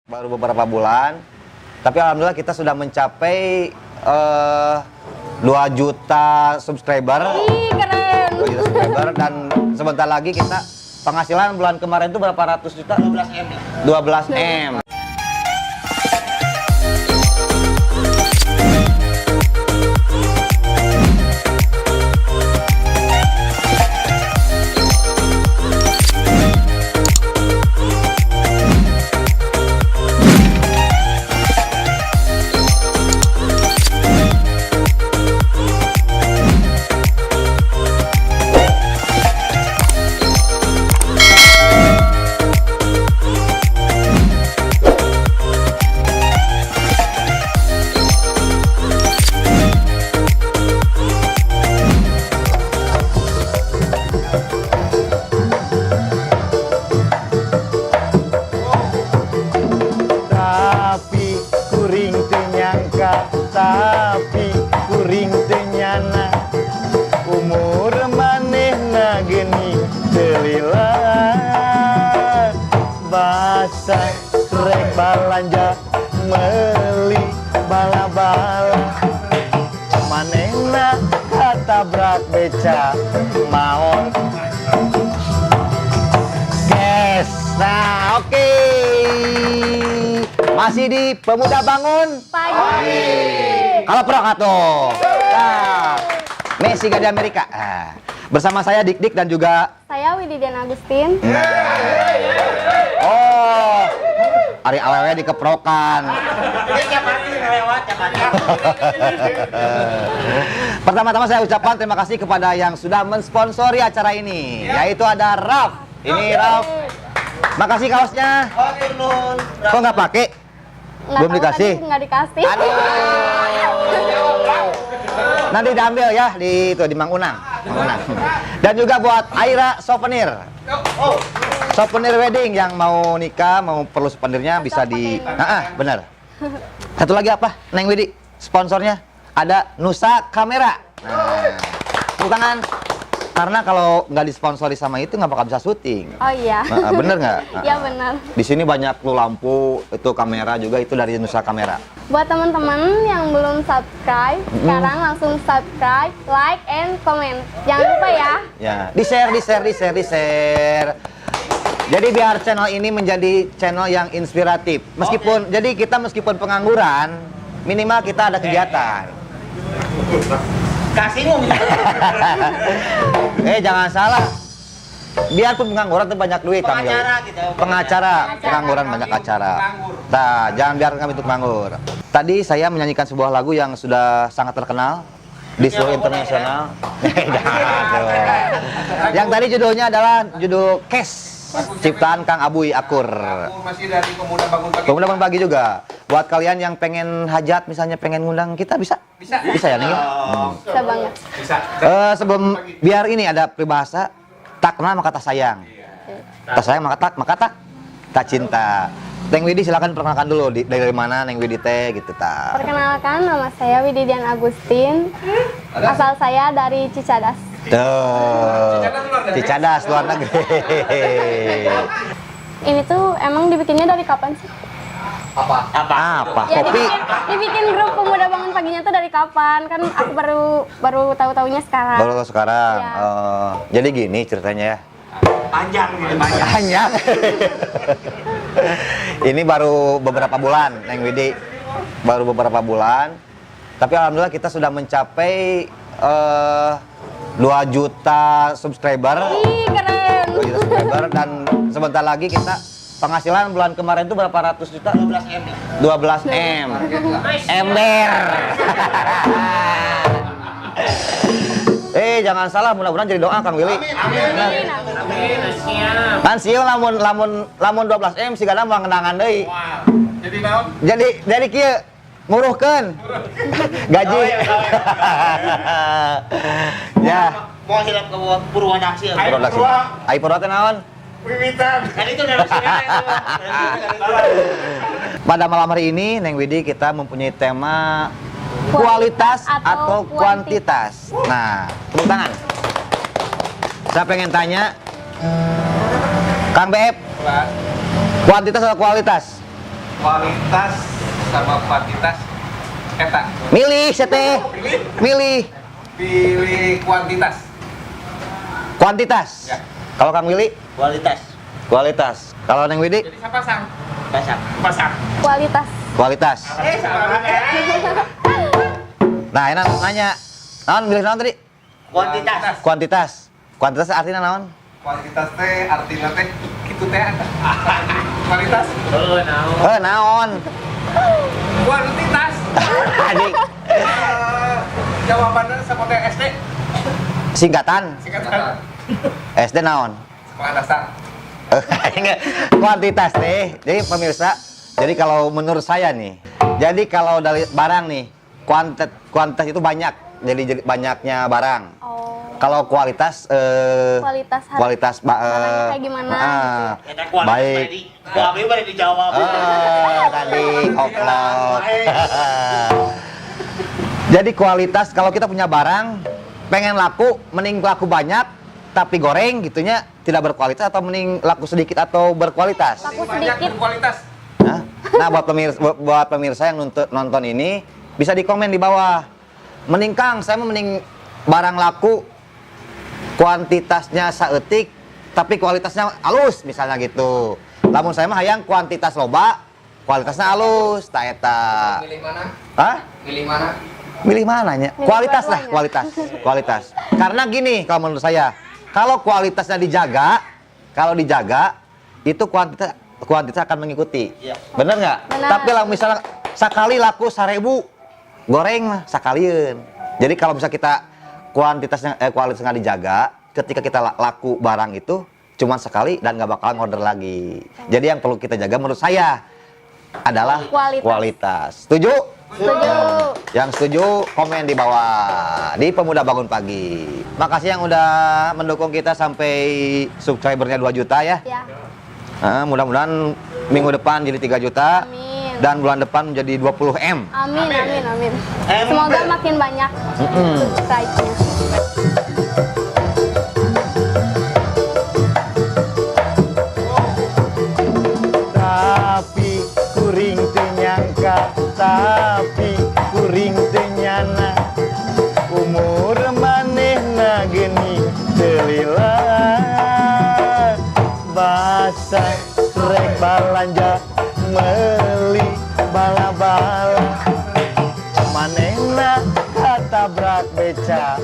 Baru beberapa bulan, tapi alhamdulillah kita sudah mencapai 2 juta subscriber. Ih, keren. 2 juta subscriber dan sebentar lagi kita penghasilan bulan kemarin itu berapa ratus juta? 12 M. 12 M. Tapi kuring teu nyana umur manehna geni telilah basa rek balanja meuli bala-bala manehna katabrak beca maot guys. Nah, oke. Masih di Pemuda Bangun Pagi. Kalau Prokato. Nah, Messi Gade Amerika. Nah, bersama saya Dik dan juga Saya Wididian Agustin. oh, Ari awewe dikeprokan. Pertama-tama saya ucapkan terima kasih kepada yang sudah mensponsori acara ini, yaitu ada Raf. Ini Raf. Makasih kaosnya. Kok nggak pakai? Belum dikasih? Nggak dikasih. Nanti diambil ya di Mang Unang. Dan juga buat Aira souvenir. Souvenir wedding yang mau nikah, mau perlu souvenirnya bisa di benar. Satu lagi apa? Neng Widi, sponsornya ada Nusa Kamera. Nah, tepuk tangan. Karena kalau nggak disponsori sama itu nggak bakal bisa syuting. Oh iya. Nah, bener nggak? Iya benar. Di sini banyak lampu, itu kamera juga itu dari Nusa Kamera. Buat teman-teman yang belum subscribe, sekarang langsung subscribe, like, and comment. Jangan lupa ya. Ya, di share. Jadi biar channel ini menjadi channel yang inspiratif. Meskipun meskipun pengangguran, minimal kita ada kegiatan. Kasih ngomong. Jangan salah. Biarpun pengangguran itu banyak duit, Pengacara gitu. Pengacara, pengangguran banyak acara. Nah, jangan biarkan kami itu penganggur. Tadi saya menyanyikan sebuah lagu yang sudah sangat terkenal di seluruh internasional. Yang tadi judulnya adalah judul Cash, ciptaan Kang Abuy Akur. Masih dari Pemuda Bangun Pagi. Pemuda Bangun Pagi juga. Buat kalian yang pengen hajat, misalnya pengen ngundang kita bisa? Bisa ya, Ning? Bisa banget. Bisa. Sebelum biar ini ada peribahasa, tak kenal maka tak sayang. Tak sayang maka tak cinta. Neng Widi silakan perkenalkan dulu dari mana Neng Widi teh gitu ta. Perkenalkan, nama saya Wididian Agustin. Asal saya dari Cicadas. Tuh. Cicadas luar negeri. Ini tuh emang dibikinnya dari kapan sih? Apa? Ya, Kopi. dibikin grup Pemuda Bangun Paginya tuh dari kapan? Kan aku baru tahu-taunya sekarang. Baru sekarang. Ya. Jadi gini ceritanya ya. Panjang. Banyak. Ini baru beberapa bulan, Neng Widi. Baru beberapa bulan. Tapi alhamdulillah kita sudah mencapai 2 juta subscriber. Ih, keren. 2 juta subscriber dan sebentar lagi kita penghasilan bulan kemarin itu berapa ratus juta? 12 M. 12 M. Ember. Jangan salah, mudah-mudahan jadi doa Kang Willy. Amin. Kan sieun lamun 12 M sigana mah ngenangan deui. Jadi naon? Jadi kieu nguruhkeun gaji. Ya, Mau hilap ke Purwadaksi. produksi. Ai produk teh naon? Wiwitan. Kan itu narasinya itu. Pada malam hari ini Neng Widi kita mempunyai tema kualitas atau kuantitas. Nah, tepuk tangan. Saya pengen tanya, Kang BF, kuantitas atau kualitas? Kualitas sama kuantitas. Eta. Milih sete. Milih. Pilih kuantitas. Kuantitas. Ya. Kalau Kang Willy, Kualitas. kualitas. Kalau Neng Widi, Jadi siapa sang? Pasang. Pasang. Kualitas. kualitas. Sama. Nah, enak nanya. Naon milih naon tadi? Kuantitas. Kuantitas. Kuantitas artinya naon? Kualitas teh artinya teh gitu teh ada. Kualitas. Oh, nah. Naon? Kuantitas. Adik. Jawabannya sama teh SD. Singkatan. Singkatan. SD naon? Sekolah dasar. Enggak, kuantitas teh. Jadi pemirsa, jadi kalau menurut saya nih, jadi kalau dari barang nih, kuantitas itu banyak. Jadi banyaknya barang. Oh. Kalau kualitas Kualitas kualitas barangnya kayak gimana Kita kualitas baik. tadi. Kami boleh dijawab. Tadi oklok. Jadi kualitas kalau kita punya barang pengen laku, mending laku banyak tapi goreng gitunya tidak berkualitas atau mending laku sedikit atau berkualitas. Laku Banyak sedikit. berkualitas. Nah buat pemirsa yang nonton ini bisa di komen di bawah. Mending Kang, saya mending barang laku kuantitasnya saeutik tapi kualitasnya halus misalnya gitu. Lamun saya mah hayang kuantitas loba, kualitasnya halus, tak eta. Milih mana? Hah? Milih mana? Milih mananya? Milih Kualitas lah, dua-duanya. kualitas. Karena gini kalau menurut saya, kalau kualitasnya dijaga, kalau dijaga itu kuantitas akan mengikuti. Iya. Bener nggak? Benar. Tapi kalau misalnya sekali laku 1000 goreng mah sekalian. Jadi kalau bisa kita kualitasnya nggak dijaga, ketika kita laku barang itu cuma sekali dan nggak bakalan order lagi. Jadi yang perlu kita jaga menurut saya adalah kualitas. Setuju? Setuju. Yang setuju komen di bawah di Pemuda Bangun Pagi. Makasih yang udah mendukung kita sampai subscribernya 2 juta ya. Ya. Mudah-mudahan minggu depan jadi 3 juta. Amin. Dan bulan depan menjadi 20 M. Amin, amin, amin. Semoga makin banyak subscribe-nya. Tapi kuring teu nyangka, tapi kuring teu nyana. Umur manehna geuning teu lila. Basa rek balanja meuli bala-bala. Manehna katabrak beca